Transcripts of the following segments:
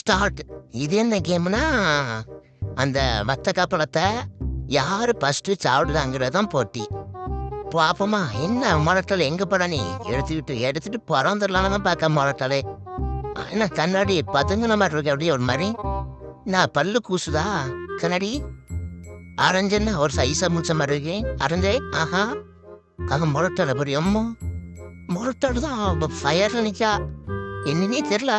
Start. இது என்ன கேம்னா, அந்த வத்த கப்பலத்தை யாரு ஃபர்ஸ்ட் சாப்பிடுதாங்கிறதான் போட்டி. பாப்போமா என்ன முரட்டல் எங்க போட நீ எடுத்துட்டு பறந்துடலான்னு பார்க்க முரட்டலே. என்ன கண்ணாடி பதுங்கின மாதிரி இருக்கு, அப்படியே ஒரு மாதிரி. நான் பல்லு கூசுதா கண்ணாடி? அரைஞ்சன்னா ஒரு சைஸா முடிச்ச மாதிரி இருக்கு அரைஞ்சே. ஆஹா, அது முரட்டலை புரியுமோ? முரட்டல் தான் ஃபயர்ல நிக்கா. என்னன்னே தெரியல,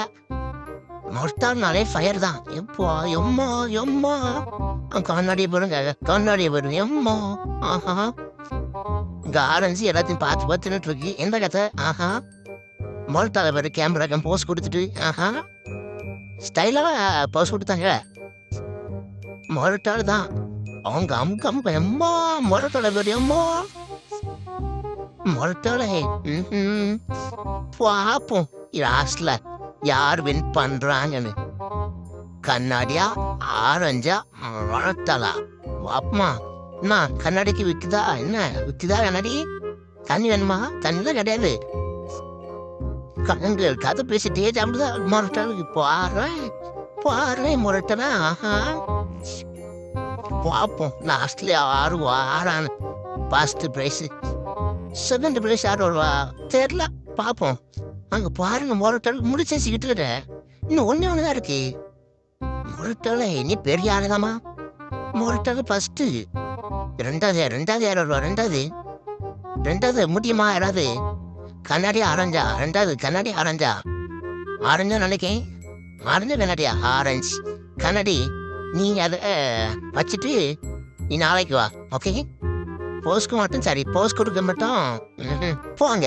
முரட்டால்னாலே ஃபயர் தான். எப்போ எம்மா எம்மா கண்ணாடியை போடுங்க, கண்ணாடியை போடுங்க எம்மா. ஆஹா, இங்க ஆரஞ்சு எல்லாத்தையும் பார்த்து பார்த்துட்டு இருக்கு. எந்த கதை? ஆஹா, முரட்டால பேரு கேமரா போஸ் கொடுத்துட்டு. ஆஹா, ஸ்டைலா போஸ் கொடுத்தாங்க. முரட்டால் தான் அவங்க அமுக்கம் எம்மா. முரட்டால பேரு எம்மா முரட்டாலே. பாப்போம் லாஸ்ட்ல யார் வின் பண்றாங்கன்னு. கண்ணாடியா ஆரஞ்சா முரட்டாளா? வாப்பமா என்ன கண்ணாடிக்கு விக்குதா? என்ன விக்குதா கண்ணாடி? தண்ணி வேணுமா? தண்ணி தான் கிடையாது. கண்கள் கதை பேசிட்டே சாப்பிடுதா முரட்டாளுக்கு? பாரு முரட்டனா. ஆஹா, பார்ப்போம் லாஸ்ட்ல யாரு வாரான்னு. ஃபர்ஸ்ட் பிரைஸ், செகண்ட் பிரைஸ் யார் வருவா தெரியல. பார்ப்போம். அங்க பாருங்க, முரட்டால் முடிச்சிக்கிட்டு இன்னும் ஒண்ணுதான் இருக்கு. முரட்டால இனி பெரிய ஆளுதாமா. முரட்டால் ஃபர்ஸ்ட். ரெண்டாவது யார் வருவா? ரெண்டாவது முடியுமா யாராவது? கண்ணாடி ஆரஞ்சா? ரெண்டாவது கண்ணாடி ஆரஞ்சா நினைக்கேன். ஆரஞ்சா கண்ணாடியா? ஆரஞ்சு கண்ணாடி. நீங்க அதை வச்சுட்டு நீ நாளைக்கு வா. ஓகே, போஸ்க்கு மட்டும் சரி, போஸ்ட் கொடுக்க மட்டும் போங்க.